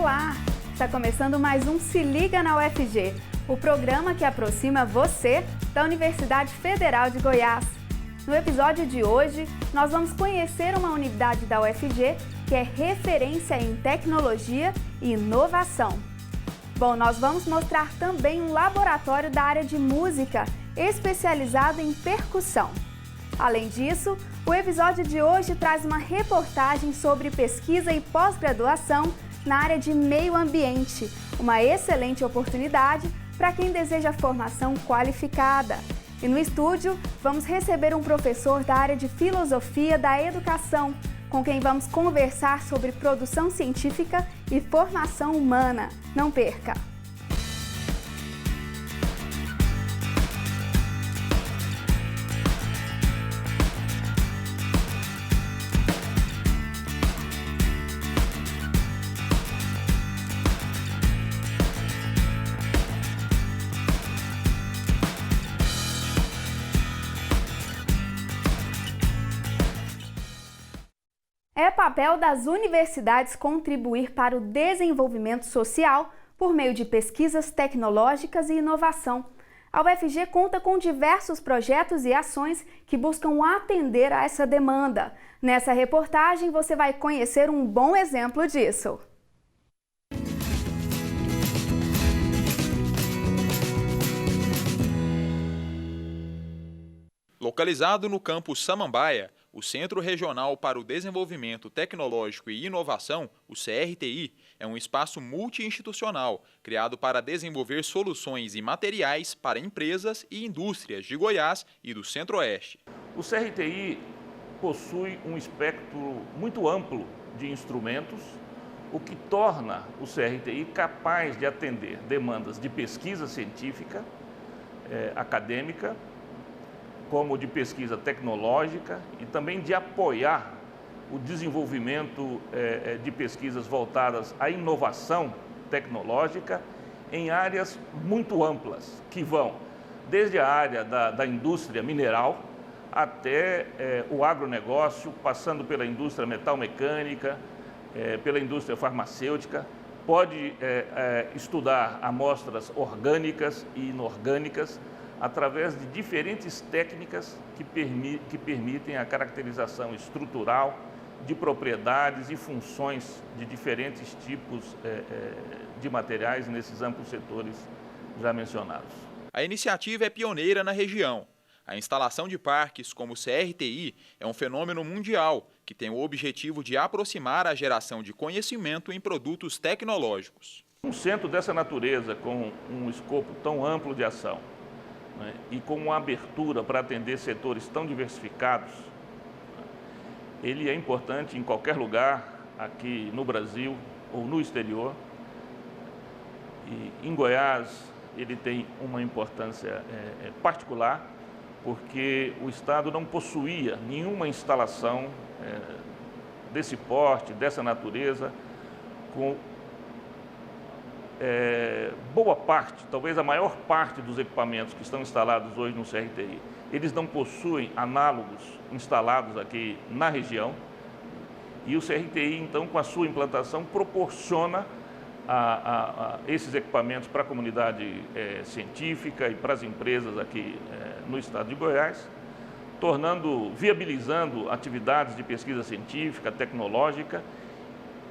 Olá! Está começando mais um Se Liga na UFG, o programa que aproxima você da Universidade Federal de Goiás. No episódio de hoje, nós vamos conhecer uma unidade da UFG que é referência em tecnologia e inovação. Bom, nós vamos mostrar também um laboratório da área de música especializado em percussão. Além disso, o episódio de hoje traz uma reportagem sobre pesquisa e pós-graduação na área de meio ambiente, uma excelente oportunidade para quem deseja formação qualificada. E no estúdio, vamos receber um professor da área de filosofia da educação, com quem vamos conversar sobre produção científica e formação humana. Não perca! É papel das universidades contribuir para o desenvolvimento social por meio de pesquisas tecnológicas e inovação. A UFG conta com diversos projetos e ações que buscam atender a essa demanda. Nessa reportagem você vai conhecer um bom exemplo disso. Localizado no campus Samambaia, o Centro Regional para o Desenvolvimento Tecnológico e Inovação, o CRTI, é um espaço multi-institucional criado para desenvolver soluções e materiais para empresas e indústrias de Goiás e do Centro-Oeste. O CRTI possui um espectro muito amplo de instrumentos, o que torna o CRTI capaz de atender demandas de pesquisa científica, acadêmica, como de pesquisa tecnológica e também de apoiar o desenvolvimento de pesquisas voltadas à inovação tecnológica em áreas muito amplas, que vão desde a área da indústria mineral até o agronegócio, passando pela indústria metalmecânica, pela indústria farmacêutica, pode estudar amostras orgânicas e inorgânicas, através de diferentes técnicas que permitem a caracterização estrutural de propriedades e funções de diferentes tipos de materiais nesses amplos setores já mencionados. A iniciativa é pioneira na região. A instalação de parques como o CRTI é um fenômeno mundial que tem o objetivo de aproximar a geração de conhecimento em produtos tecnológicos. Um centro dessa natureza, com um escopo tão amplo de ação, e com uma abertura para atender setores tão diversificados, ele é importante em qualquer lugar, aqui no Brasil ou no exterior. E em Goiás ele tem uma importância particular, porque o Estado não possuía nenhuma instalação desse porte, dessa natureza, com boa parte, talvez a maior parte dos equipamentos que estão instalados hoje no CRTI, eles não possuem análogos instalados aqui na região. E o CRTI, então, com a sua implantação, proporciona esses equipamentos para a comunidade científica e para as empresas aqui no estado de Goiás, viabilizando atividades de pesquisa científica, tecnológica,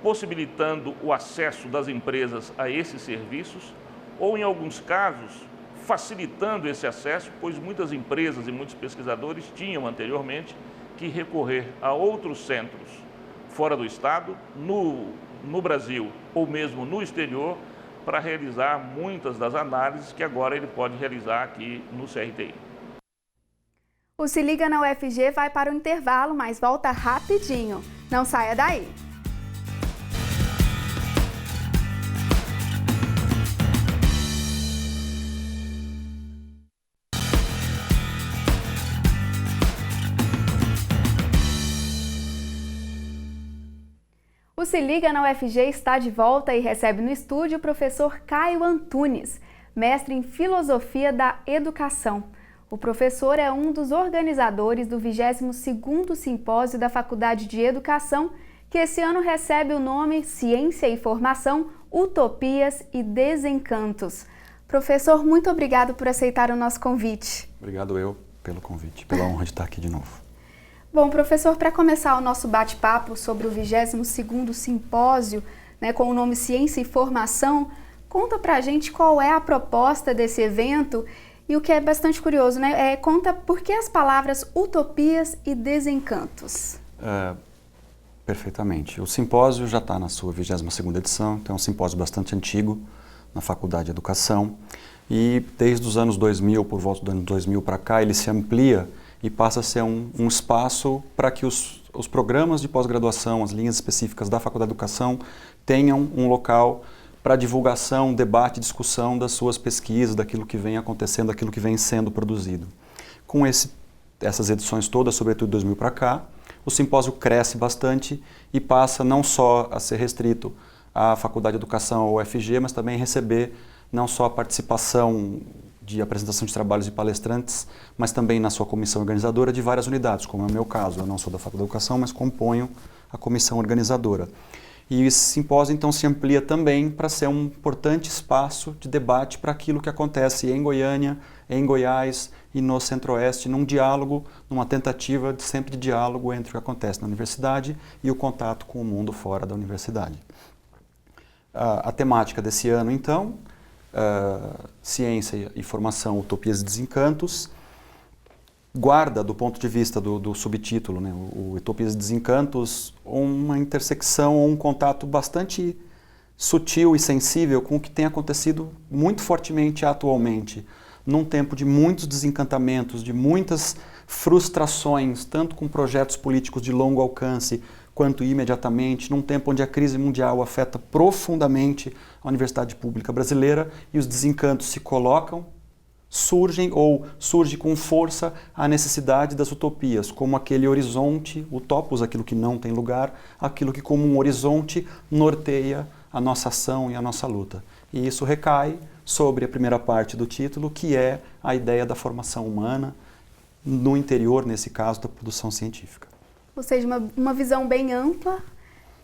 possibilitando o acesso das empresas a esses serviços, ou, em alguns casos, facilitando esse acesso, pois muitas empresas e muitos pesquisadores tinham anteriormente que recorrer a outros centros fora do estado, no Brasil ou mesmo no exterior, para realizar muitas das análises que agora ele pode realizar aqui no CRTI. O Se Liga na UFG vai para o intervalo, mas volta rapidinho. Não saia daí! O Se Liga na UFG está de volta e recebe no estúdio o professor Caio Antunes, mestre em Filosofia da Educação. O professor é um dos organizadores do 22º Simpósio da Faculdade de Educação, que que esse ano recebe o nome Ciência e Formação, Utopias e Desencantos. Professor, muito obrigado por aceitar o nosso convite. Obrigado eu pelo convite, pela honra de estar aqui de novo. Bom, professor, para começar o nosso bate-papo sobre o 22º simpósio, com o nome Ciência e Formação, conta pra gente qual é a proposta desse evento e o que é bastante curioso, conta por que as palavras utopias e desencantos. Perfeitamente. O simpósio já está na sua 22ª edição, então é um simpósio bastante antigo na Faculdade de Educação e desde os anos 2000, por volta do ano 2000 para cá, ele se amplia e passa a ser um espaço para que os programas de pós-graduação, as linhas específicas da Faculdade de Educação tenham um local para divulgação, debate, discussão das suas pesquisas, daquilo que vem acontecendo, daquilo que vem sendo produzido. Com essas edições todas, sobretudo de 2000 para cá, o simpósio cresce bastante e passa não só a ser restrito à Faculdade de Educação, ao UFG, mas também receber não só a participação de apresentação de trabalhos de palestrantes, mas também na sua comissão organizadora de várias unidades, como é o meu caso. Eu não sou da Faculdade de Educação, mas componho a comissão organizadora. E esse simpósio, então, se amplia também para ser um importante espaço de debate para aquilo que acontece em Goiânia, em Goiás e no Centro-Oeste, num diálogo, numa tentativa sempre de diálogo entre o que acontece na universidade e o contato com o mundo fora da universidade. A temática desse ano, então, Ciência e Formação, Utopias e Desencantos, guarda, do ponto de vista do subtítulo, o Utopias e Desencantos, uma intersecção, um contato bastante sutil e sensível com o que tem acontecido muito fortemente atualmente, num tempo de muitos desencantamentos, de muitas frustrações, tanto com projetos políticos de longo alcance, quanto imediatamente, num tempo onde a crise mundial afeta profundamente a universidade pública brasileira e os desencantos se colocam, surge com força a necessidade das utopias, como aquele horizonte, utopos, aquilo que não tem lugar, aquilo que como um horizonte norteia a nossa ação e a nossa luta. E isso recai sobre a primeira parte do título, que é a ideia da formação humana, no interior, nesse caso, da produção científica. Ou seja, uma visão bem ampla,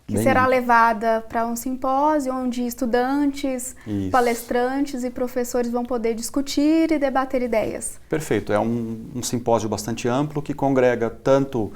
que será levada para um simpósio onde estudantes, palestrantes e professores vão poder discutir e debater ideias. Perfeito. É um simpósio bastante amplo que congrega tanto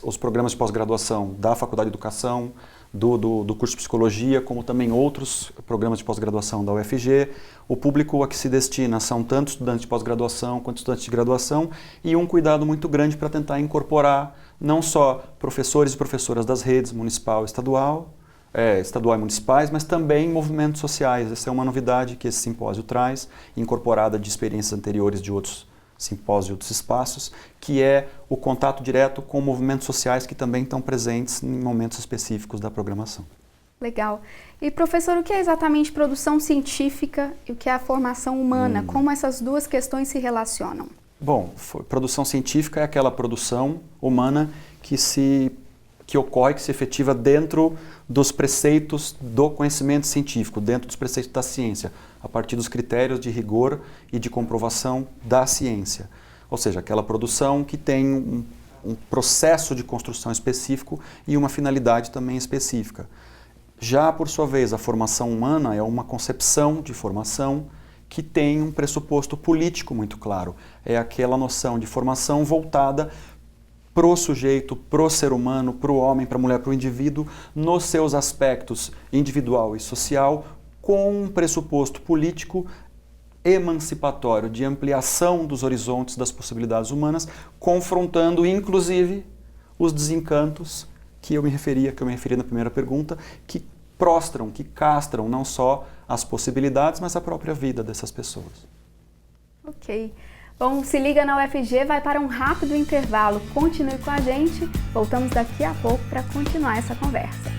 os programas de pós-graduação da Faculdade de Educação, do curso de Psicologia, como também outros programas de pós-graduação da UFG. O público a que se destina são tanto estudantes de pós-graduação quanto estudantes de graduação e um cuidado muito grande para tentar incorporar não só professores e professoras das redes municipal e estadual e municipais, mas também movimentos sociais. Essa é uma novidade que esse simpósio traz, incorporada de experiências anteriores de outros simpósios e outros espaços, que é o contato direto com movimentos sociais que também estão presentes em momentos específicos da programação. Legal. E, professor, o que é exatamente produção científica e o que é a formação humana? Como essas duas questões se relacionam? Bom, produção científica é aquela produção humana que ocorre, que se efetiva dentro dos preceitos do conhecimento científico, dentro dos preceitos da ciência, a partir dos critérios de rigor e de comprovação da ciência. Ou seja, aquela produção que tem um processo de construção específico e uma finalidade também específica. Já, por sua vez, a formação humana é uma concepção de formação que tem um pressuposto político muito claro. É aquela noção de formação voltada para o sujeito, para o ser humano, para o homem, para a mulher, para o indivíduo, nos seus aspectos individual e social, com um pressuposto político emancipatório, de ampliação dos horizontes das possibilidades humanas, confrontando, inclusive, os desencantos que eu me referi na primeira pergunta, que prostram, que castram não só as possibilidades, mas a própria vida dessas pessoas. Ok. Bom, Se Liga na UFG vai para um rápido intervalo. Continue com a gente. Voltamos daqui a pouco para continuar essa conversa.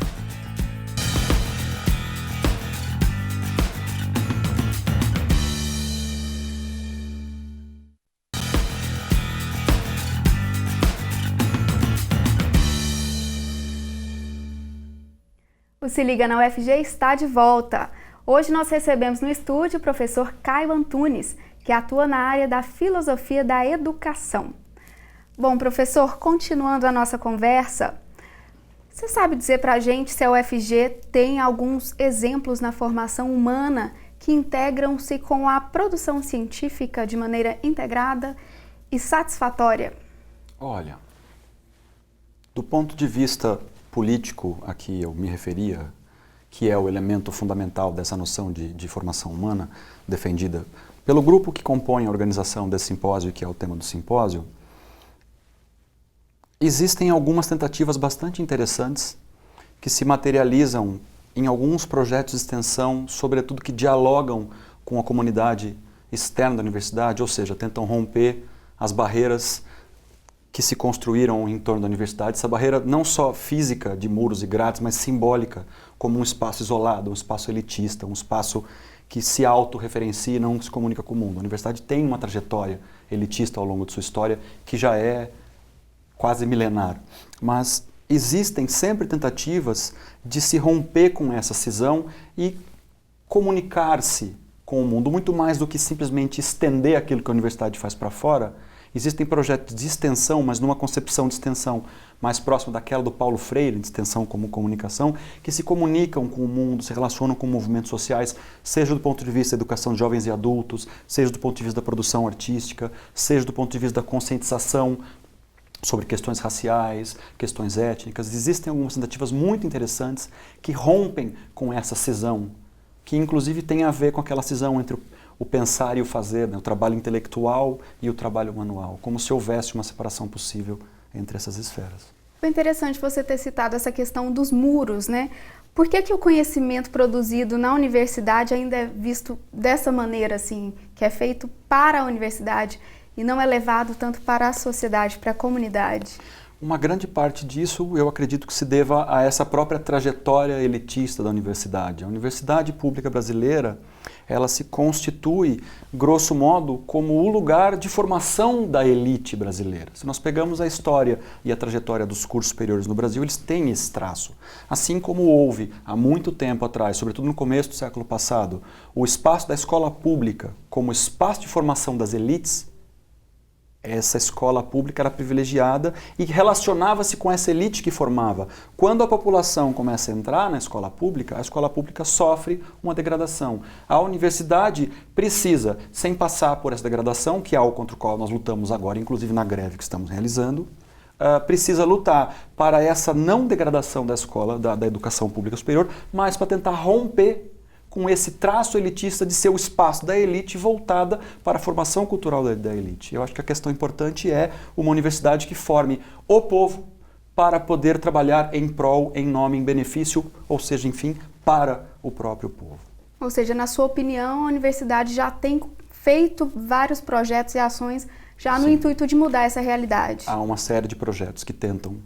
O Se Liga na UFG está de volta. Hoje nós recebemos no estúdio o professor Caio Antunes, que atua na área da filosofia da educação. Bom, professor, continuando a nossa conversa, Você sabe dizer para a gente se a UFG tem alguns exemplos na formação humana que integram-se com a produção científica de maneira integrada e satisfatória? Olha, do ponto de vista político a que eu me referia, que é o elemento fundamental dessa noção de formação humana defendida pelo grupo que compõe a organização desse simpósio, que é o tema do simpósio, existem algumas tentativas bastante interessantes que se materializam em alguns projetos de extensão, sobretudo que dialogam com a comunidade externa da universidade, ou seja, tentam romper as barreiras que se construíram em torno da universidade, essa barreira não só física de muros e grades, mas simbólica, como um espaço isolado, um espaço elitista, um espaço que se autorreferencia e não se comunica com o mundo. A universidade tem uma trajetória elitista ao longo de sua história que já é quase milenar, mas existem sempre tentativas de se romper com essa cisão e comunicar-se com o mundo, muito mais do que simplesmente estender aquilo que a universidade faz para fora. Existem projetos de extensão, mas numa concepção de extensão mais próxima daquela do Paulo Freire, de extensão como comunicação, que se comunicam com o mundo, se relacionam com movimentos sociais, seja do ponto de vista da educação de jovens e adultos, seja do ponto de vista da produção artística, seja do ponto de vista da conscientização sobre questões raciais, questões étnicas. Existem algumas tentativas muito interessantes que rompem com essa cisão, que inclusive tem a ver com aquela cisão entre o pensar e o fazer, né? O trabalho intelectual e o trabalho manual, como se houvesse uma separação possível entre essas esferas. Foi interessante você ter citado essa questão dos muros, né? Por que o conhecimento produzido na universidade ainda é visto dessa maneira, assim, que é feito para a universidade e não é levado tanto para a sociedade, para a comunidade? Uma grande parte disso, eu acredito que se deva a essa própria trajetória elitista da universidade. A universidade pública brasileira, ela se constitui, grosso modo, como o lugar de formação da elite brasileira. Se nós pegamos a história e a trajetória dos cursos superiores no Brasil, eles têm esse traço. Assim como houve, há muito tempo atrás, sobretudo no começo do século passado, o espaço da escola pública como espaço de formação das elites, essa escola pública era privilegiada e relacionava-se com essa elite que formava. Quando a população começa a entrar na escola pública, a escola pública sofre uma degradação. A universidade precisa, sem passar por essa degradação, que é algo contra o qual nós lutamos agora, inclusive na greve que estamos realizando, precisa lutar para essa não degradação da escola, da educação pública superior, mas para tentar romper com esse traço elitista de ser o espaço da elite voltada para a formação cultural da elite. Eu acho que a questão importante é uma universidade que forme o povo para poder trabalhar em prol, em nome, em benefício, ou seja, enfim, para o próprio povo. Ou seja, na sua opinião, a universidade já tem feito vários projetos e ações já no intuito de mudar essa realidade. Há uma série de projetos que tentam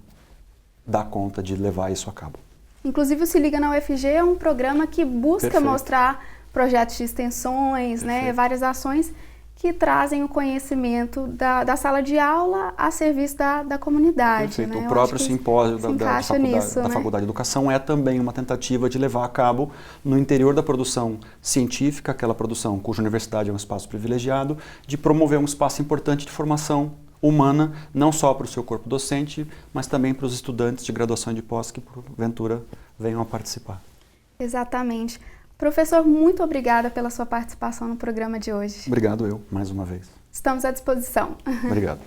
dar conta de levar isso a cabo. Inclusive, o Se Liga na UFG é um programa que busca mostrar projetos de extensões, né, várias ações que trazem o conhecimento da sala de aula a serviço da comunidade. Né? O próprio simpósio da Faculdade de Educação é também uma tentativa de levar a cabo no interior da produção científica, aquela produção cuja universidade é um espaço privilegiado, de promover um espaço importante de formação humana, não só para o seu corpo docente, mas também para os estudantes de graduação e de pós que, porventura, venham a participar. Exatamente. Professor, muito obrigada pela sua participação no programa de hoje. Obrigado eu, mais uma vez. Estamos à disposição. Obrigado.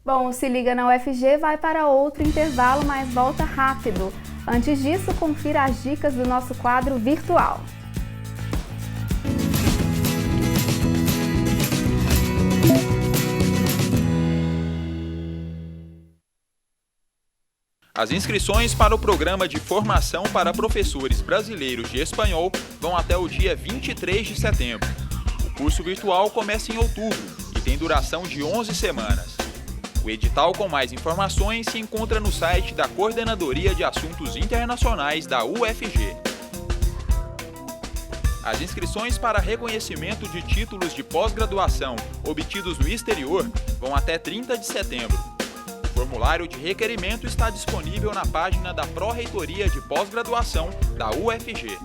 Bom, o Se Liga na UFG vai para outro intervalo, mas volta rápido. Antes disso, confira as dicas do nosso quadro virtual. As inscrições para o Programa de Formação para Professores Brasileiros de Espanhol vão até o dia 23 de setembro. O curso virtual começa em outubro e tem duração de 11 semanas. O edital com mais informações se encontra no site da Coordenadoria de Assuntos Internacionais da UFG. As inscrições para reconhecimento de títulos de pós-graduação obtidos no exterior vão até 30 de setembro. O formulário de requerimento está disponível na página da Pró-Reitoria de Pós-Graduação da UFG.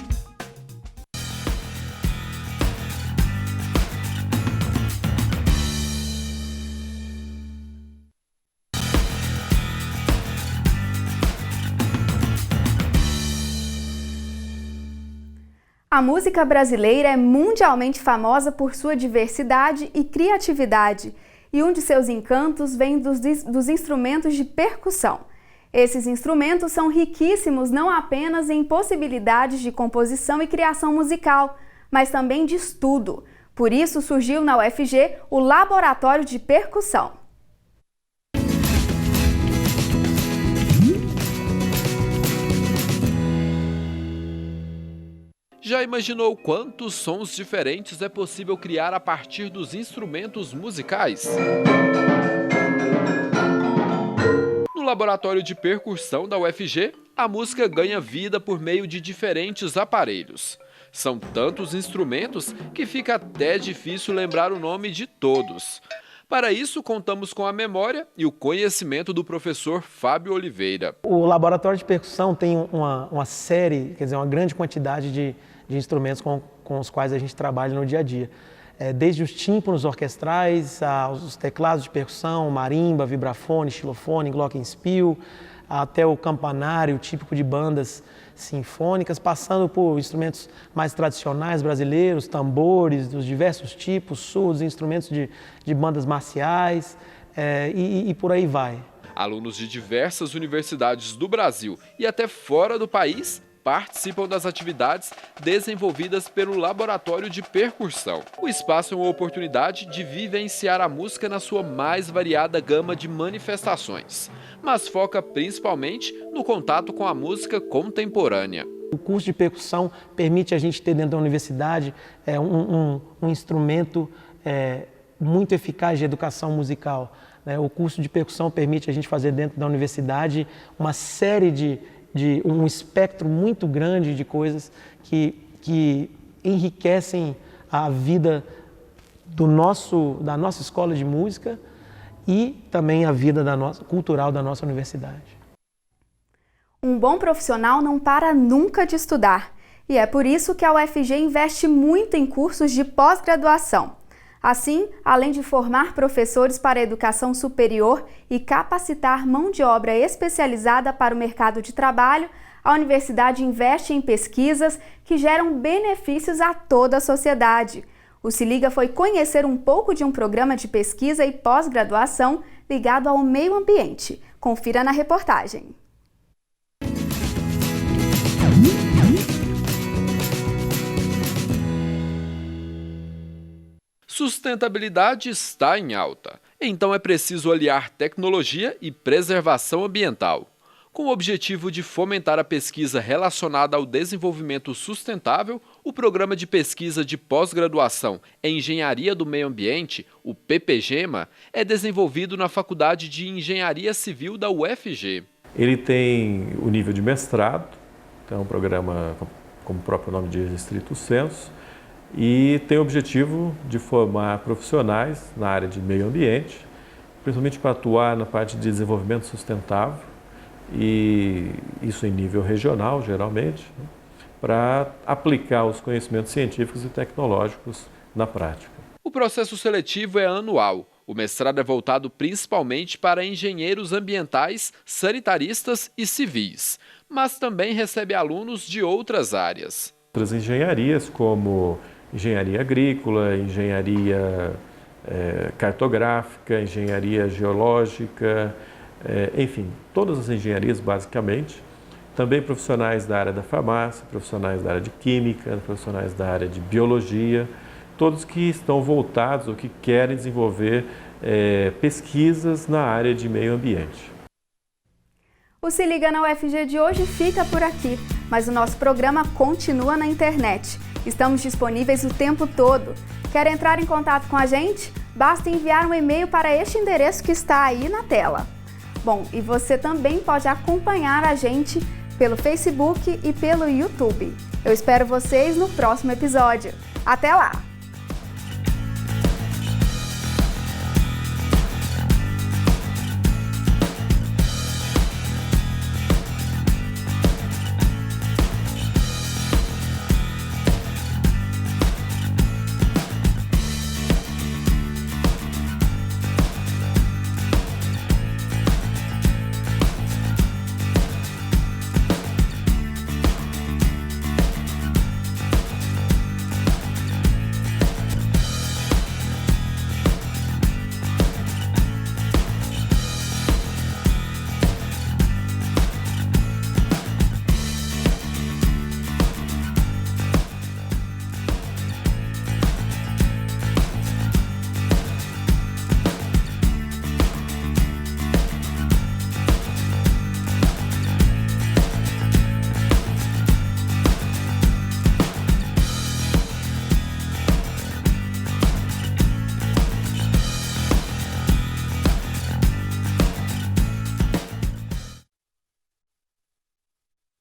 A música brasileira é mundialmente famosa por sua diversidade e criatividade, e um de seus encantos vem dos instrumentos de percussão. Esses instrumentos são riquíssimos não apenas em possibilidades de composição e criação musical, mas também de estudo. Por isso surgiu na UFG o Laboratório de Percussão. Já imaginou quantos sons diferentes é possível criar a partir dos instrumentos musicais? No Laboratório de Percussão da UFG, a música ganha vida por meio de diferentes aparelhos. São tantos instrumentos que fica até difícil lembrar o nome de todos. Para isso, contamos com a memória e o conhecimento do professor Fábio Oliveira. O Laboratório de Percussão tem uma série, quer dizer, uma grande quantidade de instrumentos com os quais a gente trabalha no dia a dia. Desde os tímpanos orquestrais, aos teclados de percussão, marimba, vibrafone, xilofone, glockenspiel, até o campanário típico de bandas sinfônicas, passando por instrumentos mais tradicionais brasileiros, tambores dos diversos tipos, surdos, instrumentos de bandas marciais e por aí vai. Alunos de diversas universidades do Brasil e até fora do país participam das atividades desenvolvidas pelo Laboratório de Percussão. O espaço é uma oportunidade de vivenciar a música na sua mais variada gama de manifestações, mas foca principalmente no contato com a música contemporânea. O curso de percussão permite a gente ter dentro da universidade um instrumento muito eficaz de educação musical. O curso de percussão permite a gente fazer dentro da universidade uma série de um espectro muito grande de coisas que enriquecem a vida da nossa escola de música e também a vida cultural da nossa universidade. Um bom profissional não para nunca de estudar, e é por isso que a UFG investe muito em cursos de pós-graduação. Assim, além de formar professores para a educação superior e capacitar mão de obra especializada para o mercado de trabalho, a universidade investe em pesquisas que geram benefícios a toda a sociedade. O Se Liga foi conhecer um pouco de um programa de pesquisa e pós-graduação ligado ao meio ambiente. Confira na reportagem. Sustentabilidade está em alta, então é preciso aliar tecnologia e preservação ambiental. Com o objetivo de fomentar a pesquisa relacionada ao desenvolvimento sustentável, o Programa de Pesquisa de Pós-Graduação em Engenharia do Meio Ambiente, o PPGEMA, é desenvolvido na Faculdade de Engenharia Civil da UFG. Ele tem o nível de mestrado, então é um programa, como o próprio nome diz, estrito sensu, e tem o objetivo de formar profissionais na área de meio ambiente, principalmente para atuar na parte de desenvolvimento sustentável, e isso em nível regional, geralmente, para aplicar os conhecimentos científicos e tecnológicos na prática. O processo seletivo é anual. O mestrado é voltado principalmente para engenheiros ambientais, sanitaristas e civis, mas também recebe alunos de outras áreas. Outras engenharias, como engenharia agrícola, engenharia cartográfica, engenharia geológica, enfim, todas as engenharias basicamente. Também profissionais da área da farmácia, profissionais da área de química, profissionais da área de biologia, todos que estão voltados ou que querem desenvolver pesquisas na área de meio ambiente. O Se Liga na UFG de hoje fica por aqui, mas o nosso programa continua na internet. Estamos disponíveis o tempo todo. Quer entrar em contato com a gente? Basta enviar um e-mail para este endereço que está aí na tela. Bom, e você também pode acompanhar a gente pelo Facebook e pelo YouTube. Eu espero vocês no próximo episódio. Até lá!